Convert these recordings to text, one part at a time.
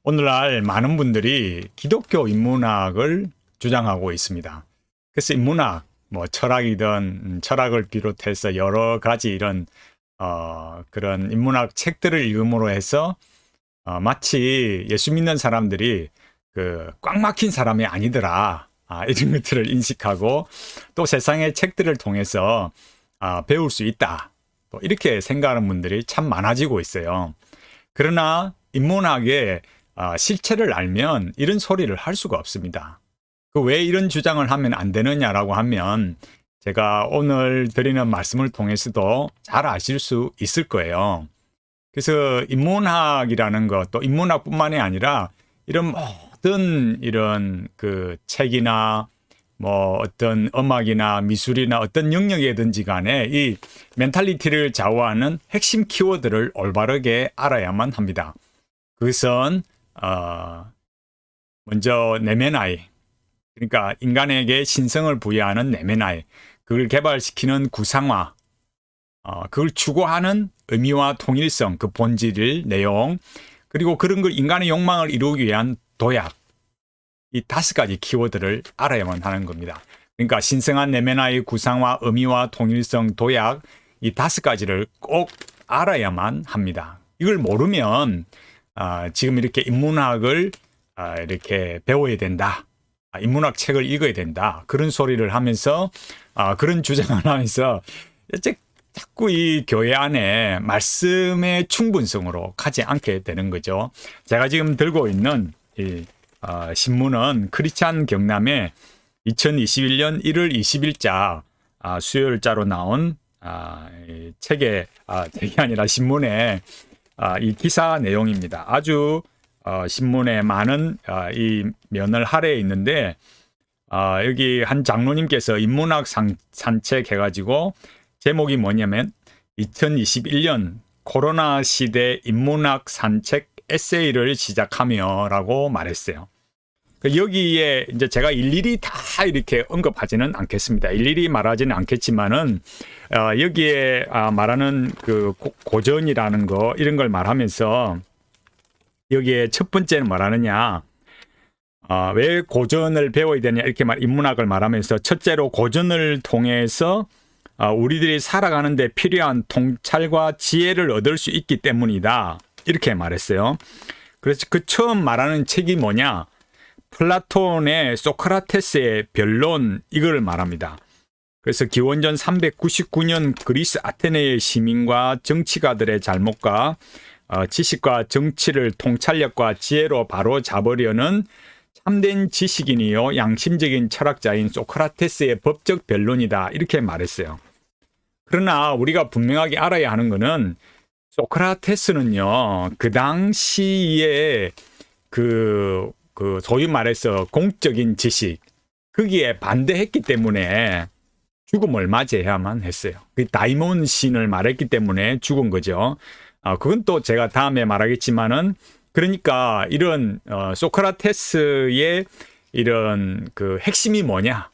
오늘날 많은 분들이 기독교 인문학을 주장하고 있습니다. 그래서 인문학, 철학이든 철학을 비롯해서 여러 가지 이런 그런 인문학 책들을 읽음으로 해서 마치 예수 믿는 사람들이 꽉 막힌 사람이 아니더라. 이런 것들을 인식하고 또 세상의 책들을 통해서 배울 수 있다. 이렇게 생각하는 분들이 참 많아지고 있어요. 그러나 인문학의 실체를 알면 이런 소리를 할 수가 없습니다. 왜 이런 주장을 하면 안 되느냐라고 하면 제가 오늘 드리는 말씀을 통해서도 잘 아실 수 있을 거예요. 그래서 인문학이라는 것, 또 인문학뿐만이 아니라 이런 모든 이런 책이나 어떤 음악이나 미술이나 어떤 영역이든지 간에 이 멘탈리티를 좌우하는 핵심 키워드를 올바르게 알아야만 합니다. 그것은 먼저 내면 아이, 그러니까 인간에게 신성을 부여하는 내면 아이, 그걸 개발시키는 구상화, 그걸 추구하는 의미와 통일성, 그 본질, 내용, 그리고 그런 걸 인간의 욕망을 이루기 위한 도약, 이 5가지 키워드를 알아야만 하는 겁니다. 그러니까 신성한 내면의 구상화, 의미와 통일성, 도약, 이 5가지를 꼭 알아야만 합니다. 이걸 모르면 지금 이렇게 인문학을 이렇게 배워야 된다. 인문학 책을 읽어야 된다. 그런 소리를 하면서 그런 주장을 하면서 자꾸 이 교회 안에 말씀의 충분성으로 가지 않게 되는 거죠. 제가 지금 들고 있는 이 신문은 크리스찬 경남의 2021년 1월 20일자 수요일자로 나온 책의 책이 아니라 신문의 이 기사 내용입니다. 아주 신문에 많은 이 면을 할애해 있는데 여기 한 장로님께서 인문학 산책 해가지고 제목이 뭐냐면 2021년 코로나 시대 인문학 산책 에세이를 시작하며 라고 말했어요. 여기에 이제 제가 일일이 다 이렇게 언급하지는 않겠습니다. 일일이 말하지는 않겠지만은 여기에 말하는 그 고전이라는 거 이런 걸 말하면서 여기에 첫 번째는 뭐라느냐, 왜 고전을 배워야 되냐 이렇게 인문학을 말하면서 첫째로 고전을 통해서 우리들이 살아가는데 필요한 통찰과 지혜를 얻을 수 있기 때문이다. 이렇게 말했어요. 그래서 그 처음 말하는 책이 뭐냐? 플라톤의 소크라테스의 변론, 이걸 말합니다. 그래서 기원전 399년 그리스 아테네의 시민과 정치가들의 잘못과 지식과 정치를 통찰력과 지혜로 바로 잡으려는 참된 지식인이요 양심적인 철학자인 소크라테스의 법적 변론이다. 이렇게 말했어요. 그러나 우리가 분명하게 알아야 하는 것은 소크라테스는요, 그 당시에 소위 말해서 공적인 지식, 거기에 반대했기 때문에 죽음을 맞이해야만 했어요. 그 다이몬 신을 말했기 때문에 죽은 거죠. 그건 또 제가 다음에 말하겠지만은, 그러니까 이런 소크라테스의 이런 핵심이 뭐냐?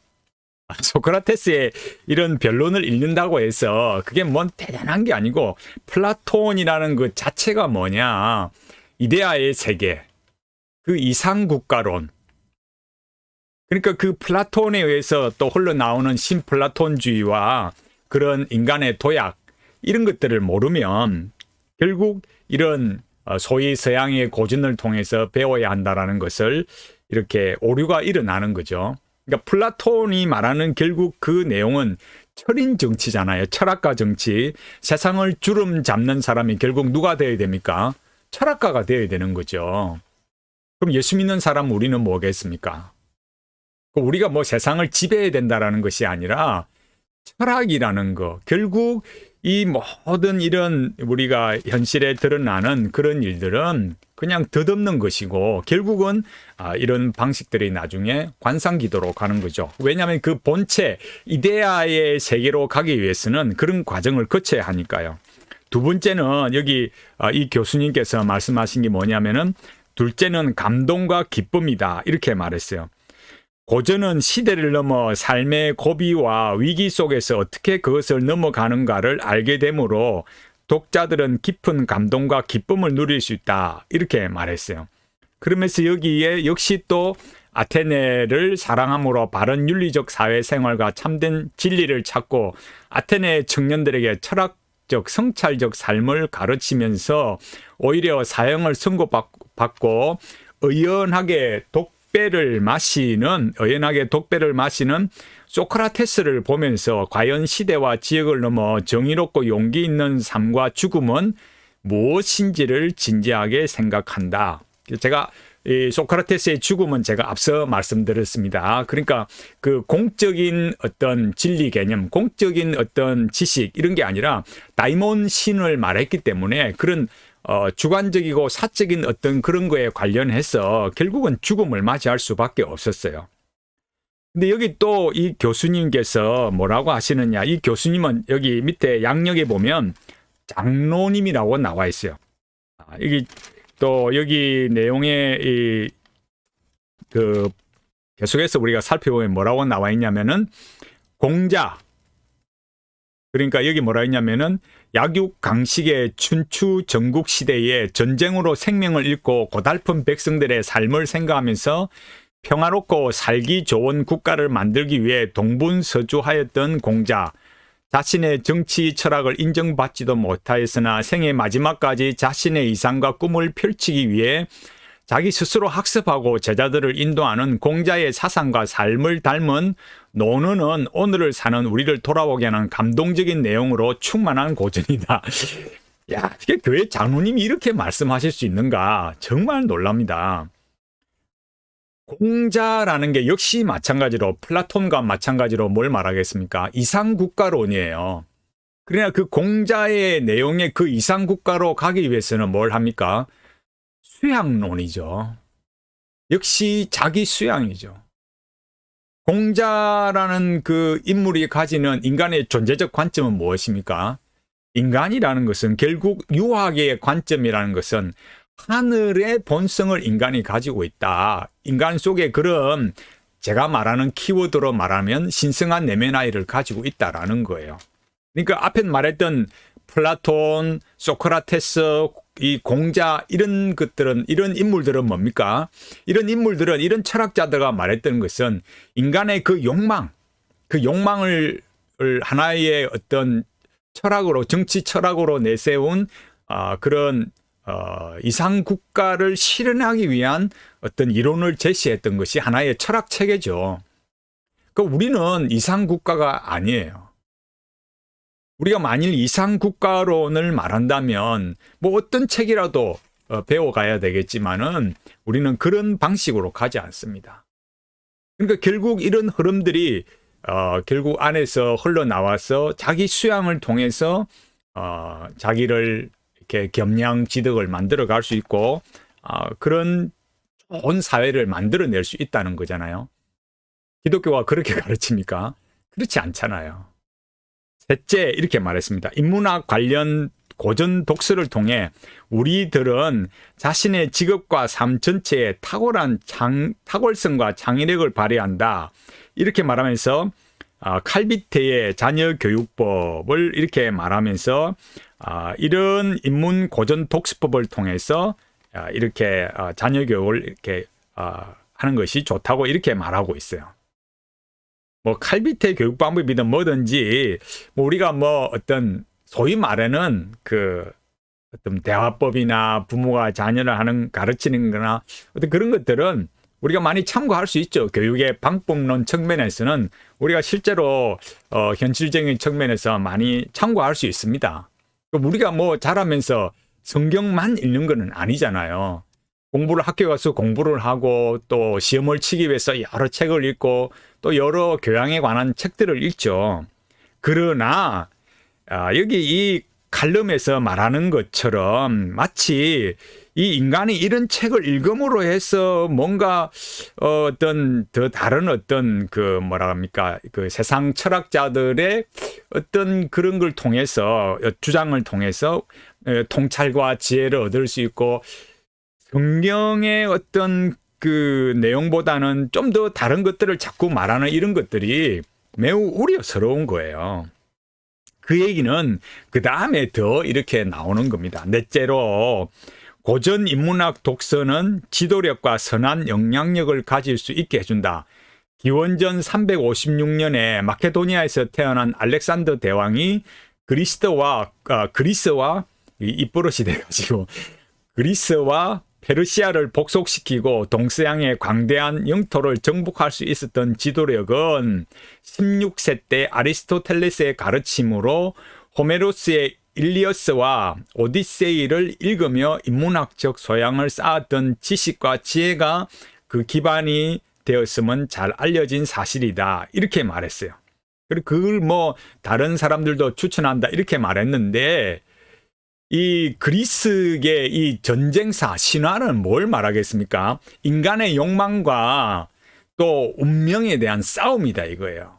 소크라테스의 이런 변론을 읽는다고 해서 그게 뭔 대단한 게 아니고, 플라톤이라는 그 자체가 뭐냐, 이데아의 세계, 그 이상국가론, 그러니까 그 플라톤에 의해서 또 흘러나오는 신플라톤주의와 그런 인간의 도약, 이런 것들을 모르면 결국 이런 소위 서양의 고전을 통해서 배워야 한다라는 것을 이렇게 오류가 일어나는 거죠. 그러니까 플라톤이 말하는 결국 그 내용은 철인 정치잖아요. 철학가 정치. 세상을 주름 잡는 사람이 결국 누가 되어야 됩니까? 철학가가 되어야 되는 거죠. 그럼 예수 믿는 사람 우리는 뭐겠습니까? 우리가 세상을 지배해야 된다라는 것이 아니라 철학이라는 거, 결국 이 모든 이런 우리가 현실에 드러나는 그런 일들은 그냥 덧없는 것이고, 결국은 이런 방식들이 나중에 관상기도로 가는 거죠. 왜냐하면 그 본체, 이데아의 세계로 가기 위해서는 그런 과정을 거쳐야 하니까요. 두 번째는 여기 이 교수님께서 말씀하신 게 뭐냐면은, 둘째는 감동과 기쁨이다. 이렇게 말했어요. 고전은 시대를 넘어 삶의 고비와 위기 속에서 어떻게 그것을 넘어가는가를 알게 되므로 독자들은 깊은 감동과 기쁨을 누릴 수 있다. 이렇게 말했어요. 그러면서 여기에 역시 또 아테네를 사랑함으로 바른 윤리적 사회생활과 참된 진리를 찾고 아테네 청년들에게 철학적 성찰적 삶을 가르치면서 오히려 사형을 선고받고 의연하게 독배를 마시는 소크라테스를 보면서 과연 시대와 지역을 넘어 정의롭고 용기 있는 삶과 죽음은 무엇인지를 진지하게 생각한다. 제가 이 소크라테스의 죽음은 제가 앞서 말씀드렸습니다. 그러니까 그 공적인 어떤 진리 개념, 공적인 어떤 지식 이런 게 아니라 다이몬 신을 말했기 때문에 그런 주관적이고 사적인 어떤 그런 거에 관련해서 결국은 죽음을 맞이할 수밖에 없었어요. 근데 여기 또 이 교수님께서 뭐라고 하시느냐. 이 교수님은 여기 밑에 양력에 보면 장로님이라고 나와 있어요. 여기 또 여기 내용에 그 계속해서 우리가 살펴보면 뭐라고 나와 있냐면은 공자, 그러니까 여기 뭐라 했냐면은 약육 강식의 춘추 전국 시대에 전쟁으로 생명을 잃고 고달픈 백성들의 삶을 생각하면서 평화롭고 살기 좋은 국가를 만들기 위해 동분서주하였던 공자, 자신의 정치 철학을 인정받지도 못하였으나 생의 마지막까지 자신의 이상과 꿈을 펼치기 위해 자기 스스로 학습하고 제자들을 인도하는 공자의 사상과 삶을 닮은 논어는 오늘을 사는 우리를 돌아오게 하는 감동적인 내용으로 충만한 고전이다. 야, 이게 교회 장로님이 이렇게 말씀하실 수 있는가? 정말 놀랍니다. 공자라는 게 역시 마찬가지로 플라톤과 마찬가지로 뭘 말하겠습니까? 이상국가론이에요. 그러나 그 공자의 내용의 그 이상국가로 가기 위해서는 뭘 합니까? 수양론이죠. 역시 자기 수양이죠. 공자라는 그 인물이 가지는 인간의 존재적 관점은 무엇입니까? 인간이라는 것은 결국 유학의 관점이라는 것은 하늘의 본성을 인간이 가지고 있다. 인간 속에 그런 제가 말하는 키워드로 말하면 신성한 내면 아이를 가지고 있다라는 거예요. 그러니까 앞에 말했던 플라톤, 소크라테스, 이 공자 이런 것들은 이런 인물들은 뭡니까? 이런 인물들은 이런 철학자들과 말했던 것은 인간의 그 욕망을 하나의 어떤 철학으로 정치 철학으로 내세운 그런 이상 국가를 실현하기 위한 어떤 이론을 제시했던 것이 하나의 철학 체계죠. 그러니까 우리는 이상 국가가 아니에요. 우리가 만일 이상 국가론을 말한다면 뭐 어떤 책이라도 배워가야 되겠지만은 우리는 그런 방식으로 가지 않습니다. 그러니까 결국 이런 흐름들이 결국 안에서 흘러나와서 자기 수양을 통해서 자기를 이렇게 겸양지덕을 만들어 갈 수 있고 그런 좋은 사회를 만들어낼 수 있다는 거잖아요. 기독교가 그렇게 가르칩니까? 그렇지 않잖아요. 셋째, 이렇게 말했습니다. 인문학 관련 고전 독서를 통해 우리들은 자신의 직업과 삶 전체에 탁월한 탁월성과 창의력을 발휘한다. 이렇게 말하면서 칼비테의 자녀교육법을 이렇게 말하면서 이런 인문 고전 독서법을 통해서 이렇게 자녀교육을 이렇게 하는 것이 좋다고 이렇게 말하고 있어요. 뭐 칼비테 교육 방법이든 뭐든지 뭐 우리가 뭐 어떤 소위 말하는 그 어떤 대화법이나 부모가 자녀를 하는 가르치는 거나 어떤 그런 것들은 우리가 많이 참고할 수 있죠. 교육의 방법론 측면에서는 우리가 실제로 현실적인 측면에서 많이 참고할 수 있습니다. 우리가 뭐 자라면서 성경만 읽는 거는 아니잖아요. 학교 가서 공부를 하고 또 시험을 치기 위해서 여러 책을 읽고 또 여러 교양에 관한 책들을 읽죠. 그러나 여기 이 칼럼에서 말하는 것처럼 마치 이 인간이 이런 책을 읽음으로 해서 뭔가 어떤 더 다른 어떤 그 뭐라 합니까? 그 세상 철학자들의 어떤 그런 걸 통해서 주장을 통해서 통찰과 지혜를 얻을 수 있고 성경의 어떤 그 내용보다는 좀 더 다른 것들을 자꾸 말하는 이런 것들이 매우 우려스러운 거예요. 그 얘기는 그 다음에 더 이렇게 나오는 겁니다. 넷째로 고전 인문학 독서는 지도력과 선한 영향력을 가질 수 있게 해준다. 기원전 356년에 마케도니아에서 태어난 알렉산더 대왕이 그리스와 입버릇이 돼가지고 그리스와 페르시아를 복속시키고 동서양의 광대한 영토를 정복할 수 있었던 지도력은 16세 때 아리스토텔레스의 가르침으로 호메로스의 일리어스와 오디세이를 읽으며 인문학적 소양을 쌓았던 지식과 지혜가 그 기반이 되었으면 잘 알려진 사실이다. 이렇게 말했어요. 그리고 그걸 다른 사람들도 추천한다. 이렇게 말했는데 이 그리스의 이 전쟁사 신화는 뭘 말하겠습니까? 인간의 욕망과 또 운명에 대한 싸움이다 이거예요.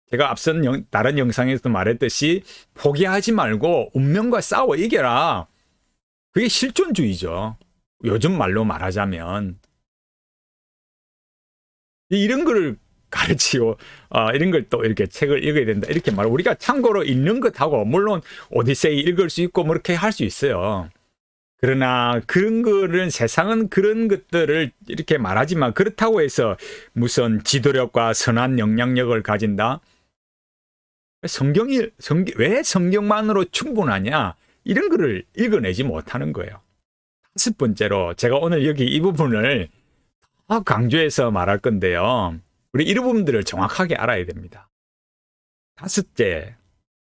제가 앞선 다른 영상에서도 말했듯이 포기하지 말고 운명과 싸워 이겨라. 그게 실존주의죠. 요즘 말로 말하자면. 이런 거를 가르치고 이런 걸 또 이렇게 책을 읽어야 된다 이렇게 말. 우리가 참고로 읽는 것하고 물론 오디세이 읽을 수 있고 그렇게 할 수 있어요. 그러나 그런 거는 세상은 그런 것들을 이렇게 말하지만 그렇다고 해서 무슨 지도력과 선한 영향력을 가진다? 왜 성경만으로 충분하냐? 이런 거를 읽어내지 못하는 거예요. 5번째로 제가 오늘 여기 이 부분을 더 강조해서 말할 건데요. 우리 이 부분들을 정확하게 알아야 됩니다. 5째,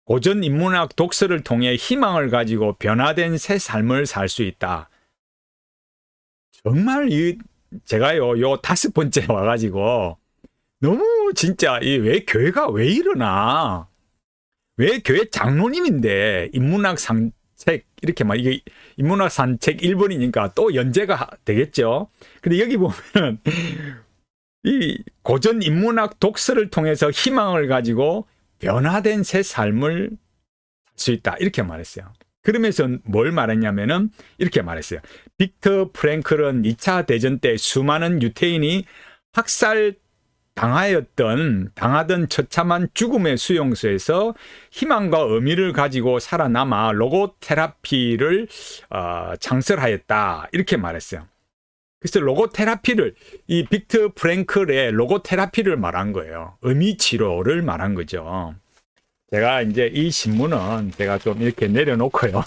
고전 인문학 독서를 통해 희망을 가지고 변화된 새 삶을 살 수 있다. 정말 제가요, 요 5번째 와가지고 너무 진짜 왜 교회가 왜 이러나? 왜 교회 장로님인데 인문학 산책 이렇게 이게 인문학 산책 1번이니까 또 연재가 되겠죠. 근데 여기 보면은 이 고전 인문학 독서를 통해서 희망을 가지고 변화된 새 삶을 살 수 있다. 이렇게 말했어요. 그러면서 뭘 말했냐면은 이렇게 말했어요. 빅터 프랭클은 2차 대전 때 수많은 유태인이 당하던 처참한 죽음의 수용소에서 희망과 의미를 가지고 살아남아 로고 테라피를 창설하였다. 이렇게 말했어요. 그래서 로고 테라피를 이 빅터 프랭클의 로고 테라피를 말한 거예요. 의미 치료를 말한 거죠. 제가 이제 이 신문은 제가 좀 이렇게 내려놓고요.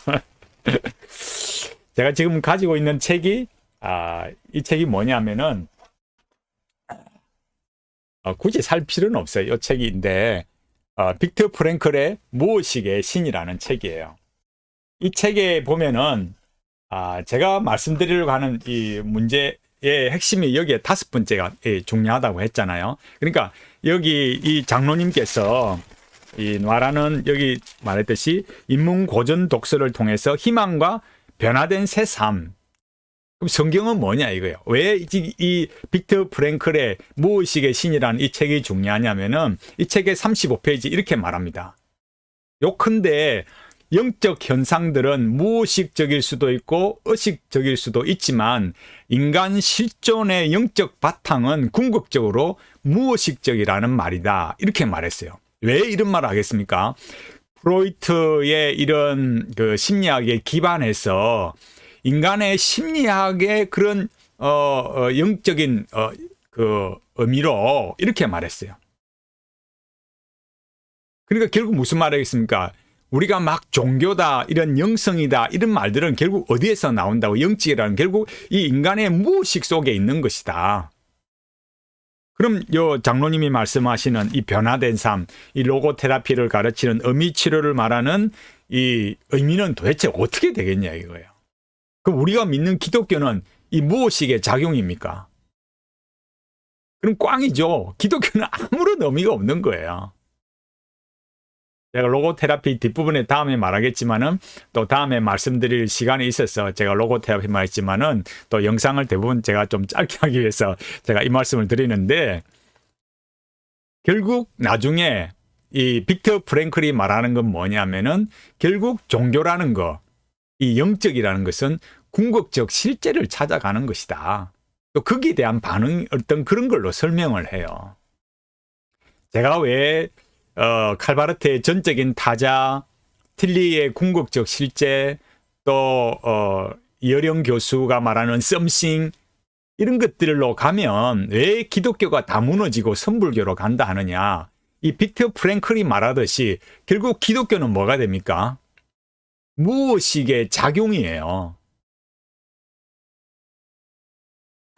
제가 지금 가지고 있는 책이 이 책이 뭐냐면은 굳이 살 필요는 없어요. 이 책인데 빅터 프랭클의 무의식의 신이라는 책이에요. 이 책에 보면은 제가 말씀드리려고 하는 이 문제의 핵심이 여기에 5번째가 중요하다고 했잖아요. 그러니까 여기 이 장로님께서 이 말하는 여기 말했듯이 인문 고전 독서를 통해서 희망과 변화된 새 삶. 그럼 성경은 뭐냐 이거예요. 왜 이 빅터 프랭클의 무의식의 신이라는 이 책이 중요하냐면은 이 책의 35페이지 이렇게 말합니다. 요컨대 영적 현상들은 무의식적일 수도 있고 의식적일 수도 있지만 인간 실존의 영적 바탕은 궁극적으로 무의식적이라는 말이다. 이렇게 말했어요. 왜 이런 말을 하겠습니까? 프로이트의 이런 그 심리학에 기반해서 인간의 심리학의 그런 영적인 그 의미로 이렇게 말했어요. 그러니까 결국 무슨 말이겠습니까? 우리가 막 종교다, 이런 영성이다, 이런 말들은 결국 어디에서 나온다고? 영적이라는 결국 이 인간의 무의식 속에 있는 것이다. 그럼 요 장로님이 말씀하시는 이 변화된 삶, 이 로고 테라피를 가르치는 의미 치료를 말하는 이 의미는 도대체 어떻게 되겠냐 이거예요. 그럼 우리가 믿는 기독교는 이 무의식의 작용입니까? 그럼 꽝이죠. 기독교는 아무런 의미가 없는 거예요. 제가 로고 테라피 뒷부분에 다음에 말하겠지만은 또 다음에 말씀드릴 시간이 있어서 제가 로고 테라피 말했지만은 또 영상을 대부분 제가 좀 짧게 하기 위해서 제가 이 말씀을 드리는데 결국 나중에 이 빅터 프랭클이 말하는 건 뭐냐면은 결국 종교라는 거, 이 영적이라는 것은 궁극적 실제를 찾아가는 것이다. 또 거기에 대한 반응 어떤 그런 걸로 설명을 해요. 제가 왜 칼바르트의 전적인 타자, 틸리의 궁극적 실제, 또 이어령 교수가 말하는 썸씽 이런 것들로 가면 왜 기독교가 다 무너지고 선불교로 간다 하느냐. 이 빅터 프랭클이 말하듯이 결국 기독교는 뭐가 됩니까? 무의식의 작용이에요.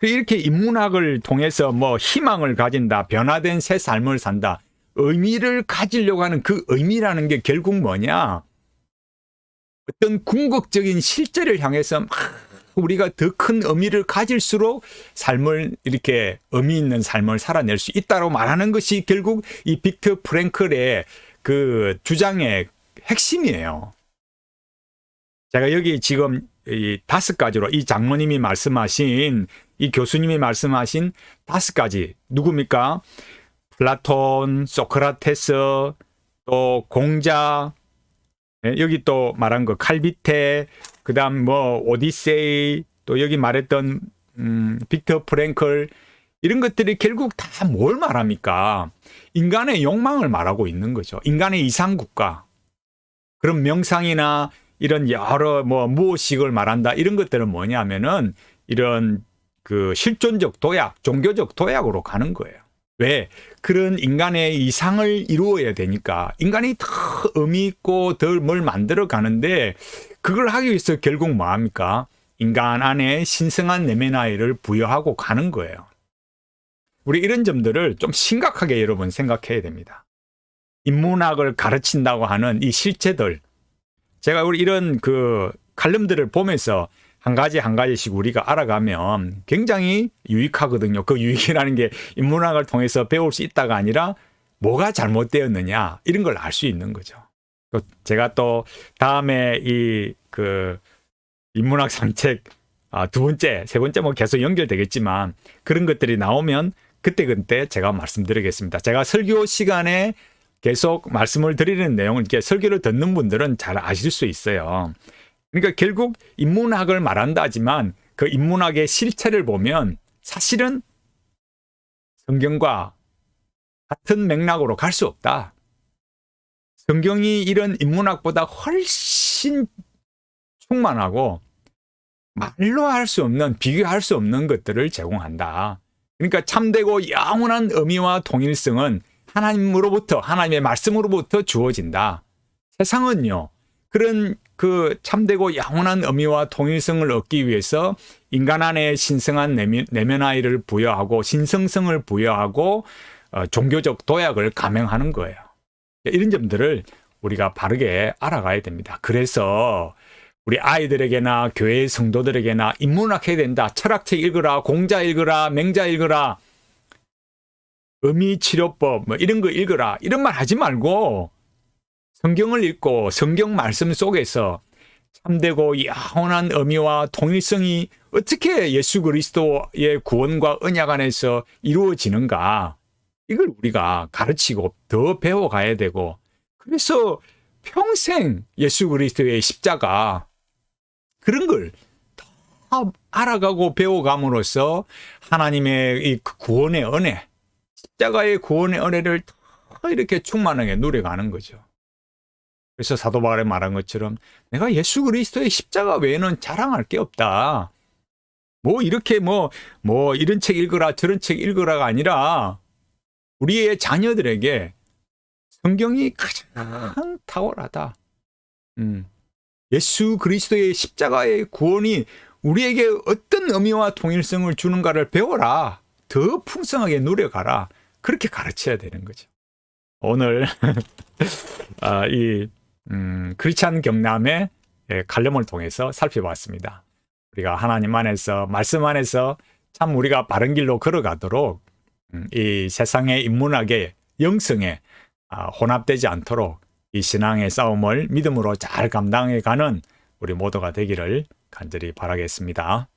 이렇게 인문학을 통해서 뭐 희망을 가진다, 변화된 새 삶을 산다, 의미를 가지려고 하는 그 의미라는 게 결국 뭐냐? 어떤 궁극적인 실제를 향해서 막 우리가 더 큰 의미를 가질수록 삶을 이렇게 의미 있는 삶을 살아낼 수 있다고 말하는 것이 결국 이 빅터 프랭클의 그 주장의 핵심이에요. 제가 여기 지금 이 5가지로 이 장로님이 말씀하신 이 교수님이 말씀하신 5가지 누굽니까? 플라톤, 소크라테스, 또 공자, 여기 또 말한 거 칼비테, 그다음 뭐 오디세이, 또 여기 말했던 빅터 프랭클 이런 것들이 결국 다 뭘 말합니까? 인간의 욕망을 말하고 있는 거죠. 인간의 이상국가. 그런 명상이나 이런 여러 뭐 무의식을 말한다 이런 것들은 뭐냐면은 이런 그 실존적 도약, 종교적 도약으로 가는 거예요. 왜? 그런 인간의 이상을 이루어야 되니까 인간이 더 의미 있고 더 뭘 만들어 가는데 그걸 하기 위해서 결국 뭐 합니까? 인간 안에 신성한 내면 나이를 부여하고 가는 거예요. 우리 이런 점들을 좀 심각하게 여러분 생각해야 됩니다. 인문학을 가르친다고 하는 이 실체들, 제가 우리 이런 그 칼럼들을 보면서 한 가지 한 가지씩 우리가 알아가면 굉장히 유익하거든요. 그 유익이라는 게 인문학을 통해서 배울 수 있다가 아니라 뭐가 잘못되었느냐 이런 걸 알 수 있는 거죠. 제가 또 다음에 이 그 인문학 산책 2번째, 3번째 뭐 계속 연결되겠지만 그런 것들이 나오면 그때 제가 말씀드리겠습니다. 제가 설교 시간에 계속 말씀을 드리는 내용을 이렇게 설교를 듣는 분들은 잘 아실 수 있어요. 그러니까 결국 인문학을 말한다 하지만 그 인문학의 실체를 보면 사실은 성경과 같은 맥락으로 갈 수 없다. 성경이 이런 인문학보다 훨씬 충만하고 말로 할 수 없는, 비교할 수 없는 것들을 제공한다. 그러니까 참되고 영원한 의미와 통일성은 하나님으로부터, 하나님의 말씀으로부터 주어진다. 세상은요, 그런 그 참되고 영원한 의미와 통일성을 얻기 위해서 인간 안에 신성한 내면아이를 부여하고 신성성을 부여하고 종교적 도약을 감행하는 거예요. 이런 점들을 우리가 바르게 알아가야 됩니다. 그래서 우리 아이들에게나 교회 성도들에게나 인문학 해야 된다. 철학책 읽어라, 공자 읽어라, 맹자 읽어라, 의미치료법 뭐 이런 거 읽어라. 이런 말 하지 말고 성경을 읽고 성경 말씀 속에서 참되고 영원한 의미와 통일성이 어떻게 예수 그리스도의 구원과 언약 안에서 이루어지는가, 이걸 우리가 가르치고 더 배워가야 되고, 그래서 평생 예수 그리스도의 십자가 그런 걸 다 알아가고 배워감으로써 하나님의 이 구원의 은혜, 십자가의 구원의 은혜를 더 이렇게 충만하게 누려가는 거죠. 그래서 사도 바울이 말한 것처럼 내가 예수 그리스도의 십자가 외에는 자랑할 게 없다. 뭐 이렇게 뭐 이런 책 읽어라 저런 책 읽어라가 아니라 우리의 자녀들에게 성경이 가장 탁월하다. 예수 그리스도의 십자가의 구원이 우리에게 어떤 의미와 통일성을 주는가를 배워라. 더 풍성하게 누려가라. 그렇게 가르쳐야 되는 거죠. 오늘 이 크리스찬 경남의 칼럼을 통해서 살펴봤습니다. 우리가 하나님 안에서, 말씀 안에서 참 우리가 바른 길로 걸어가도록 이 세상의 인문학의 영성에 혼합되지 않도록 이 신앙의 싸움을 믿음으로 잘 감당해가는 우리 모두가 되기를 간절히 바라겠습니다.